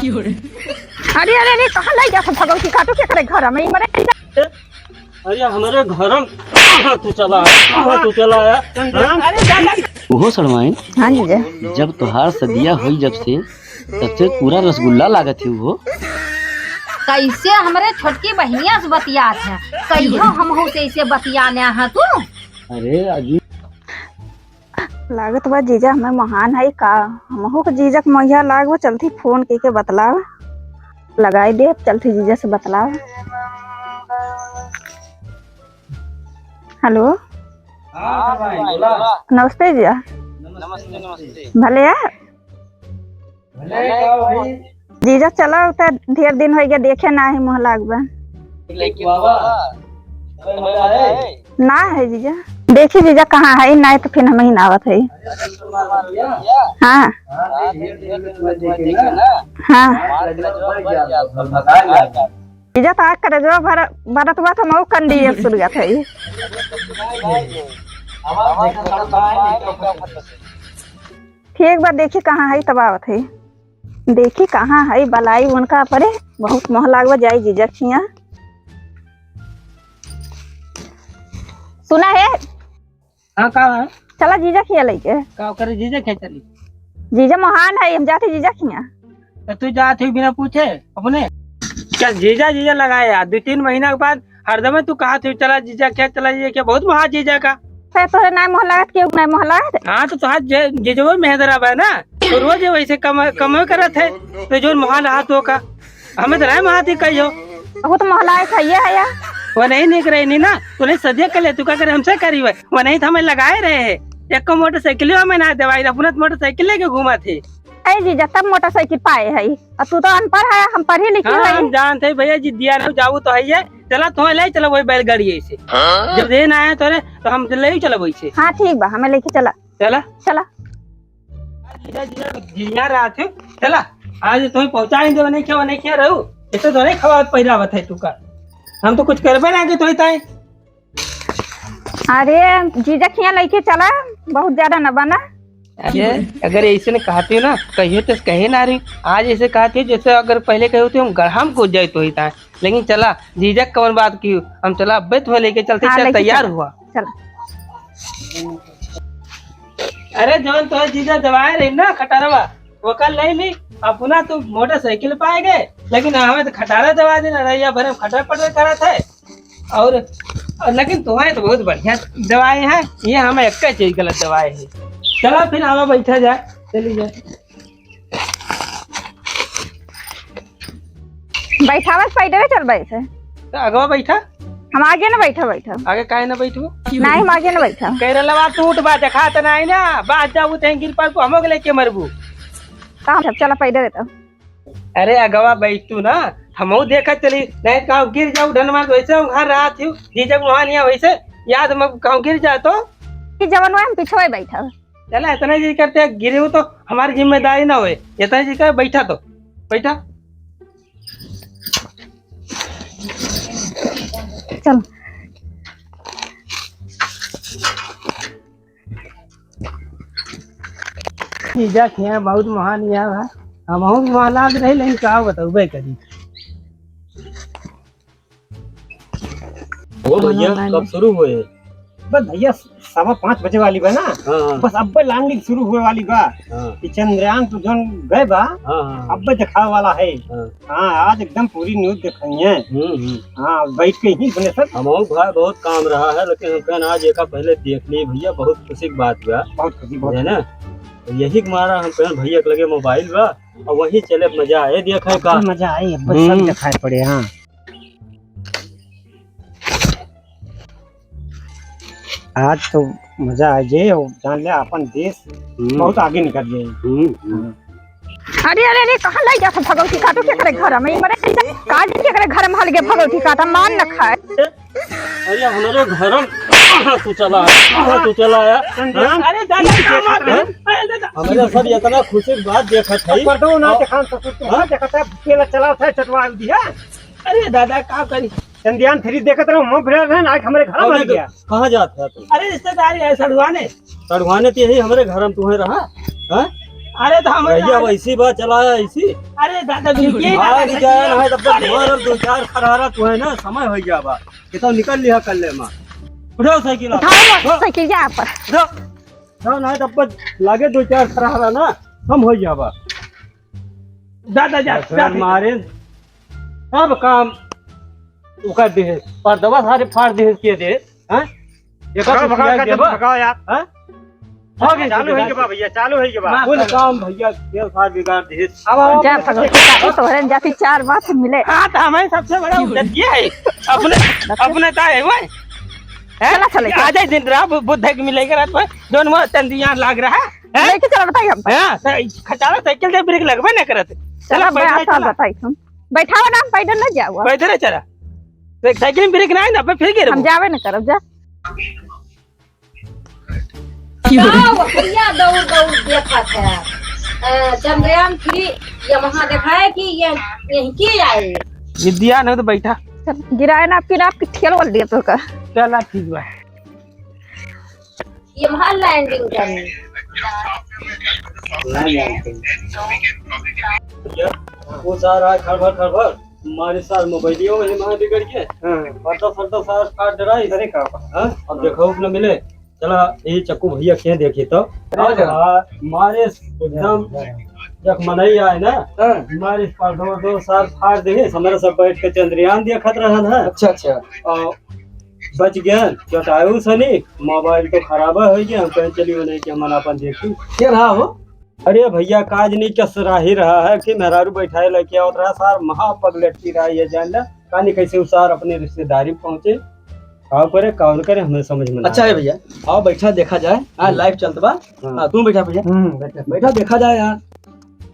अरे अरे अरे कहाँ लाई गया भगवती काटो के करे घर में मरे। अरे हमारे घर में तू चला आया अरे दादा ओहो सड़वाए हाँ जी जब तोहार सदिया हुई जब से तब से पूरा रसगुल्ला लागत है वो। कैसे हमारे छोटकी बहनिया से बतियात है कहियो हम से ऐसे बतियाने है तू। अरे अजी लागत बा जीजा हमें महान है का हमहू के जीजा के मैया लागो चलती फोन के बतलाव लगाई दे चलती जीजा से बतलाव। हेलो नमस्ते जीजा। नमस्ते भले यार जीजा चला उतर ढेर दिन हो गया देखे ना ही मुँह लागबा ना है जीजा देखी जीजा कहाँ है ना तो फिर हमें ही नावत है। हाँ हाँ जीजा तो आग करे जो भरत बात हम कंडी सुरगा था ठीक बात देखी कहाँ है तब आवत है देखी कहाँ है बलाई उनका परे बहुत मोह लागवा जाए जीजा खिया सुना है। हाँ कहाँ चला जीजा खिया लेके का करे जीजा क्या चली जीजा महान है हम जाते जीजा खिया तो तू जाती बिना पूछे अपने क्या जीजा जीजा लगाए यार 2-3 महीना के बाद हरदम तू कहा थे चला जीजा क्या बहुत महा जीजा का फिर तो ना मोह लागत क्यों ना मोह लागत। हाँ तो हाथ जेजो मेहदरा है ना तो रोज वैसे कम करत है तो जो महान हाथ हो का हमें तो महात ही कही हो बहुत मोह लागत है या वो नहीं निक रही नहीं ना तू नहीं सदिया कर ले तू क्या करे हमसे करी हुए वो नहीं तो हमें लगाए रहे है एक को मोटरसाइकिल में ना दवाई अपना मोटरसाइकिल लेके घूमा थे। अरे जीजा तब मोटरसाइकिल पाए है और तू तो अनपढ़ है हम पढ़े लिखे हाँ, है। हम जानते हैं भैया जी दिया नहीं जाऊ तो है चला तुम्हें ले चलो वही बैलगाड़ी ऐसे जब देन आया तो हम ले चलो वैसे। हाँ ठीक बा हमें लेके चला चला चला जिया रहा थे चला आज तुम्हें पहुँचाएंगे वो नहीं क्या रहू इसे तो नहीं खवा पैरावत है तू का हम तो कुछ करबे ना कि तुम्हें ताए। अरे जीजा खिया लेके चला बहुत ज्यादा न बना। अरे अगर ऐसे ने कहती ना कहियो तो कहे ना रही आज ऐसे कहती जैसे अगर पहले कहे होते हम हम कूद जाए तो ही था लेकिन चला जीजा कौन बात की हम चला अब तुम्हें लेके चलते हाँ, चल तैयार चला। हुआ चला अरे जौन तो जीजा दवाए रही ना खटारवा वो कल नहीं ली अपना तो मोटरसाइकिल पाए गए लेकिन हमें तो खटारा दवा देना रैया भरे खटर पटर करा था और लेकिन तुम्हारे तो बहुत बढ़िया दवाएं हैं ये हमें एक चीज गलत दवाएं है। चलो फिर हमें बैठा जाए चली जाए बैठावा पैदल चल बैठे तो अगवा बैठा हम आगे न बैठा आगे काहे ना बैठू नहीं हम आगे न बैठा कह रहा बात टूट बात देखा तो नहीं ना बात जाऊ तो गिर पर हम लेके मरबू कहाँ चला पैदल रहता। अरे अगवा बैठू ना हम देखा चली नहीं कहूँ गिर जाऊ धन मार वैसे हम घर रहा थी जी जब वहाँ नहीं वैसे याद हम कहूँ गिर जा तो जवन हम पिछवे बैठा चला इतना जी करते गिरे हो तो हमारी जिम्मेदारी ना होए इतना जी कर बैठा तो बैठा चल जीजा खिया बहुत महान यहाँ है हम महालाद नहीं लेकिन कहा बताऊ भाई करी भैया कब शुरू हुए बस भैया 5:15 बजे वाली बा ना। हाँ बस अब लांडिंग शुरू हुए वाली बा। हाँ चंद्रयान तो जन गए बा हाँ अब दिखावे वाला है। हाँ। हाँ आज एकदम पूरी न्यूज दिखाई है। हाँ बैठ के ही बने सब हमारे भाई बहुत काम रहा है लेकिन हम कहना आज एक पहले देख लिए भैया बहुत खुशी की बात हुआ बहुत खुशी बहुत है ना तो यही के मारा हम कहन भैया के लगे मोबाइल बा और वही चले मजा आए देखे का मजा आई अब सब दिखाई पड़े। हाँ आज तो मजा आ जाए और जान ले अपन देश बहुत आगे निकल जाए। अरे अरे अरे कहाँ लाई गया भगवती काटो के करे घर में मरे काज के करे घर में हल गए भगवती काटा मान न खाए। अरे हमारे घर में तू चला आया अरे दादा हमारे सब इतना खुशी की बात देखा था पढ़ो ना दिखान ससुर तो देखता है केला चला था चटवा दिया। अरे दादा का करी चंद्रयान 3 देखत रहो मुंह फिरा रहे आज हमारे घर में गया। कहाँ जाता है तू अरे रिश्तेदारी है सड़वाने तड़वाने तो यही हमारे घर में तुम्हें रहा हाँ? अरे तो हम भैया वैसी बात चला है ऐसी। अरे दादा बिल्कुल भाग जाए ना तब तक मोर दो चार खरारा तो है ना समय हो गया बा ये तो निकल लिया कर ले मां उठाओ साइकिल उठाओ मोटरसाइकिल यहाँ पर। उठाओ ना तब तक लागे दो चार खरारा ना हम हो गया बा दादा जा मारे सब काम उकर दे पर दवा सारे फाड़ दे के दे हैं एक भगाओ यार। हैं चालू है के बा भैया, चालू है के बा। कुल काम भैया तेल फाड़ बिगाड़ दे। जा भगवान तो हरन जाती 4 बात मिले। हाँ तो हमारे सबसे बड़ा उद्देश्य ये है अपने ताए हुए चला चले आज ही दिन रात बुद्ध की मिलेगा रात में दोनों तंदियां लाग रहा है लेके चला बताइए हम। हाँ खटारा साइकिल से ब्रेक लगवे ना करते चला बैठा बताई तुम बैठावा ना पैदल न जाओ। बैठे चला साइकिल में ब्रेक ना है ना फिर गिर हम जावे न करब जा। भैया दौड़ दौड़ देखा था चंद्रयान 3 यमहा देखा है कि ये यहीं की आए विद्या नहीं तो बैठा गिराए ना फिर आपकी ठेल वाल दिया तो का। चला ठीक बा यमहा लैंडिंग करनी। वो सारा खड़बड़ हमारे साथ मोबाइलियों में वहाँ बिगड़ के फरता सारा काट डराई करे का अब देखो न मिले चला ये चक्कू भैया क्या देखे तो हमारे एकदम जब मनई आए ना हमारे दो साल फाड़ दे हमारे सब बैठ के चंद्रयान देखत रहन है। अच्छा बच गया चटायु सनी मोबाइल तो खराब हो गया हम कहीं चली नहीं कि हम अपन देखी क्या रहा हो। अरे भैया काज नहीं कस रहा ही रहा है कि मेहरारू बैठाए लेके और रहा सार महापगलटी रहा ये जान ला कहानी कैसे उसार अपने रिश्तेदारी पहुंचे का करे कौन करे हमें समझ में। अच्छा है भैया आओ बैठा देखा जाए लाइव चलता बा तुम बैठा भैया बैठा देखा जाए यार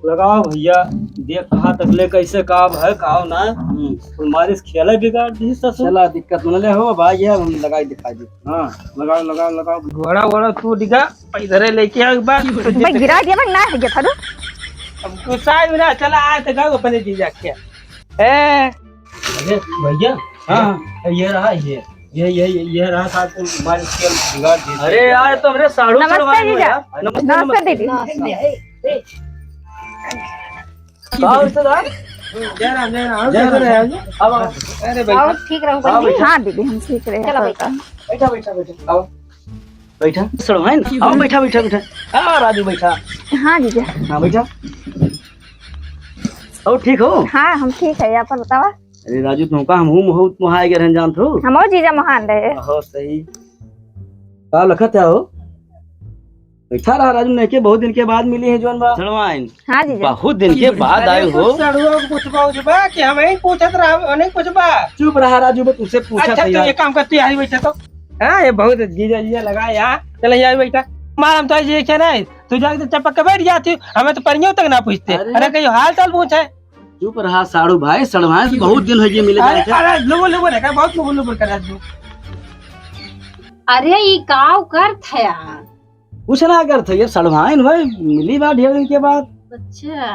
लगाओ भैया देख कहाँ तक ले कैसे काम है काव ना तुम्हारे खेला बिगाड़ दी ससुर। चला दिक्कत न ले हो भाई ये हम लगाई दिखाई दे। हाँ लगाओ घोड़ा तू दिखा इधर लेके आ एक बार मैं गिरा दिया मैं ना है जे थारो। अब गुस्सा ना चला आए तो गाओ अपने जीजा के ए अरे भैया हाँ ये रहा ये रहा था तुम्हारे खेल बिगाड़ दी। अरे यार तो हमने साड़ू नमस्ते जीजा। नमस्ते दीदी। जय राम अब अरे आओ ठीक रहो। हाँ दीदी हम ठीक रहे। चलो बैठा आओ बैठा सड़वाइन आओ बैठा आओ राजू बैठा। हाँ जीजा। हाँ बैठा आओ ठीक हो। हाँ हम ठीक है यहाँ पर बतावा। अरे राजू तुमका हम बहुत मुहाए गए जान थो हम जीजा महान रहे। हो सही का लखत है हो बैठा रहा राजू ने के बहुत दिन के बाद मिली है जोन बा सड़वाइन। हाँ जीजा बहुत दिन के बाद आए हो। सड़ुआ कुछ बा कि हम ही पूछत रहा नहीं कुछ बा चुप रहा राजू बा तुमसे पूछा अच्छा था तो ये काम करते यहाँ बैठा तो हाँ ये बहुत जीजा लगा यहाँ चलो यहाँ बैठा मार हम तो ये क्या नहीं तू जाके चपक के बैठ जाती हमें तो परियों तक ना पूछते अरे कहीं हाल चाल पूछे। चुप रहा साड़ू भाई सड़वाइन बहुत दिन हो गए मिले अरे लोगो रखा बहुत लोगो कर दू। अरे ये काव कर था यार कुछ ना करते ये सड़वाइन भाई मिली बात ढेर दिन के बाद। अच्छा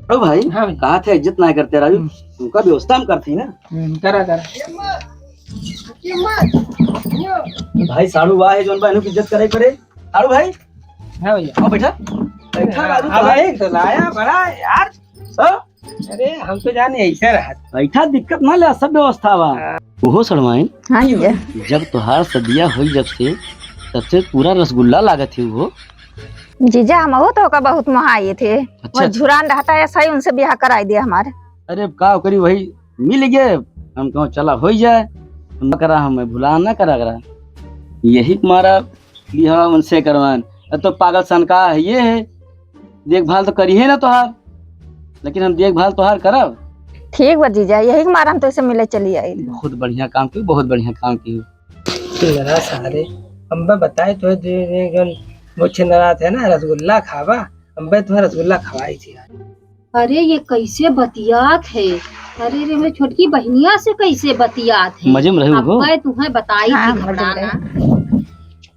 तो भाई हाँ कहा थे इज्जत ना करते राजू तुमका व्यवस्था हम करती ना करा भाई साड़ू भाई जोन भाई की इज्जत करे पड़े साड़ू भाई हाँ भैया आओ बैठा राजू अब एक तो लाया बड़ा यार अरे हम तो जाने ऐसे रहा बैठा दिक्कत ना ले सब व्यवस्था बा ओहो सड़वाइन। हाँ जीजा। जब तुहार सदिया हुई जब से तब से पूरा रसगुल्ला लागत है वो जीजा हम हो तो का बहुत महाये थे। अच्छा, वो झुरान रहता है ऐसा ही उनसे ब्याह कराई दिया हमारे। अरे का करी वही मिल गए हम कहो चला हो जाए न करा हमें भुला ना करा यही तुम्हारा लिहा उनसे करवान तो पागल सन का है ये है देखभाल तो करी है ना तुहार लेकिन हम देखभाल तुहार करब ठीक बा जीजा यही के मारा हम तो इसे मिले चली आई। बहुत बढ़िया काम की बहुत बढ़िया काम की जरा सारे अम्बे बताए तो जो मुझे नाराज है ना रसगुल्ला खावा अम्बे तुम्हें रसगुल्ला खवाई थी। अरे ये कैसे बतियात है। अरे रे मेरी छोटकी बहनिया से कैसे बतियात है। मजे में रही हो मैं तुम्हें बताई हाँ, थी घबराना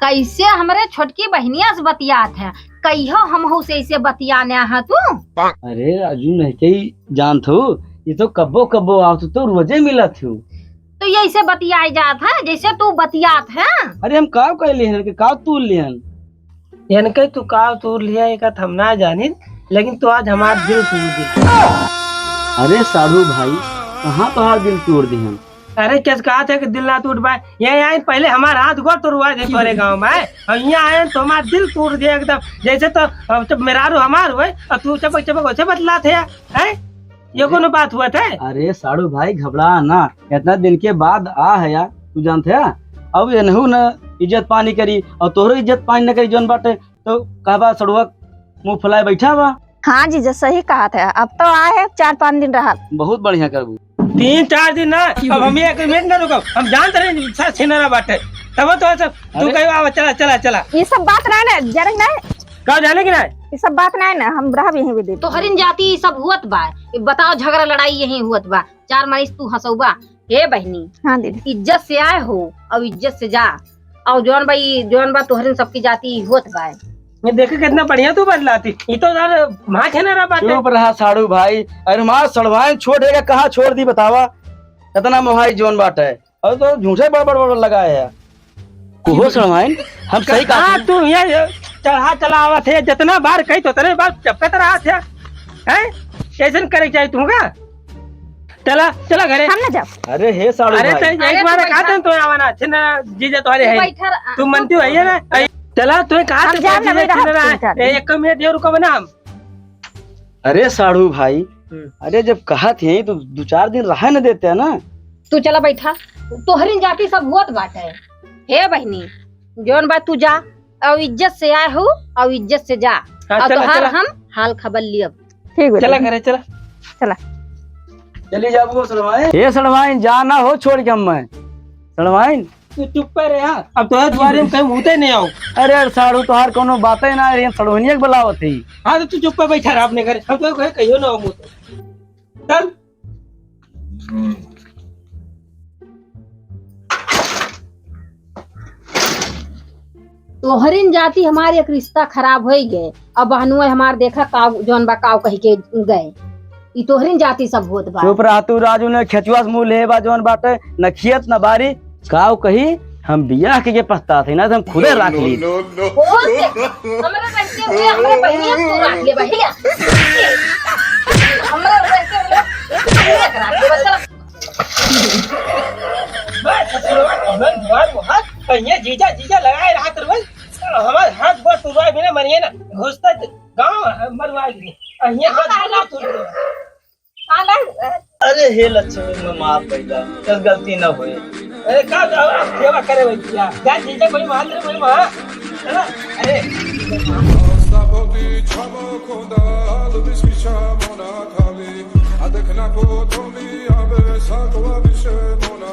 कैसे हमारे छोटकी बहनिया से बतियात है कहियो हम से ऐसे बतियाने है तू। अरे राजू नहीं कही जान थो ये तो कब्बो आओ तो रोजे मिला थी तो ये ऐसे बतियाई जात है जैसे तू बतियात है। अरे हम काव कह लिहन के काव तू लिहन इनके तू का तोड़ लिया एक हम ना जानी, लेकिन तू आज हमारा दिल तोड़ दी। अरे साधु भाई कहाँ तुम्हारा दिल तोड़ दी हम? अरे कैसे कहा था कि दिल ना टूट पाए, यहाँ आए पहले हमारा हाथ गोड़ तोड़वा दे तोरे गाँव में, और यहाँ आए तो हमारा दिल तोड़ दिया एकदम। जैसे तो मेरा हमार हुए और तू चपक चपक वैसे बतला थे हैं? ये कौन बात हुआ था? अरे साधु भाई घबरा ना, इतना दिन के बाद आ है यार, तू जानते है अब एनहू न इज्जत पानी करी और तोहरो इज्जत पानी न करी जोन बाटे, तो कहबा सड़ुआ मुंह फुलाए बैठा बा। हाँ जीजा सही कहा था, अब तो आए है 4-5 दिन रहा। बहुत बढ़िया करबू। 3-4 दिन ना, अब हम 1 मिनट न रुको, हम जानते रहे सर छिनारा बाटे तब तो सब तू अरे। कहो चला चला चला। ये सब बात ना ना जरा ना, कहा जाने की ना, ये सब बात ना ना, हम रह भी यहीं भी तो हरिन जाति सब हुत बा, बताओ झगड़ा लड़ाई यही हुत बा, 4 मारिस तू हंसौबा। हे बहनी हाँ दीदी इज्जत से आए हो और इज्जत से जा, और जौन बा तोहरिन सबकी जाति हुत बा। मैं देखे कितना बढ़िया तू बदलाती, ये तो यार माँ छिनारा बाटे। चुप रहा साधु भाई, अरे हमारा सड़वाइन छोड़ेगा कहाँ छोड़ दी बतावा, इतना मोहाई जोन बाटे और तो झूठे बड़ लगाए है। कुहो सड़वाइन हम सही कहा। हाँ तू ये चढ़ा चलावा थे, जितना बार कही तो तेरे बार चपकत रहा था हैं? कैसे करे चाहिए तुमका? चला चला घरे। हम ना जाओ। अरे हे साधु अरे भाई तो एक बार कहा था तो आवाना छिनारा जीजा तुम्हारे है, बैठा तू मनती हो है ना? चला तू कहा हम जान ना बेटा, हम 1 मिनट ये रुको बना हम। अरे साधु भाई अरे जब कहा थे तो 2-4 दिन रहा न देते है ना। तू चला बैठा, तोहरिन जाति सब हुत बाटे। हे बहनी जौन बात तू जा और इज्जत से आए हो और इज्जत से जा, हाँ, और चला, तोहार चला। हम हाल खबर लियब। ठीक है चला घरे चला। चला। चली जाबो सड़वाइन। हे सड़वाइन जाना हो छोड़ के मैं सड़वाइन। तू चुप पे रहा, अब तो द्वारे में कहीं मुँहते नहीं आओ। अरे साड़ू तोहार कोनो बात ही ना रही, सड़वनिया के बुलावत थी। हाँ तो तू चुप पे बैठा रहा अपने घर, हम तो कहियो ना हो मुँह चल। तोहरिन जाति हमारे एक रिश्ता खराब हो गए, अब बहनुआ हमार देखा काव जौन बा काव कही के गए, ई तोहरिन जाति सब होत बा। चुप रहा तू राजू ने खेचुआ से मुंह ले बा जोन बाटे न खियत न बारी काव कही हम बियाह के पछता थे ना तो हम खुदे राख ली। बोल दे, हमरा रहते हुए हमरा बहनिया तू राख ले बहिया, हमरा रहते हुए हमरा राख ले चला। कहीं जीजा जीजा लगाए रहा तर हमारे हाथ गोड़ तुरवाए बिना मरिए ना, घुसता गाँव मरवाए यहाँ हाथ गोड़ तुर। अरे हे लक्ष्मी में माफ कइला, कस गलती न होए। अरे का सेवा करे भैया, जा जीजा कोई मार ले कोई मार चला। अरे देखना को तुम भी अब साथ बिशे मोना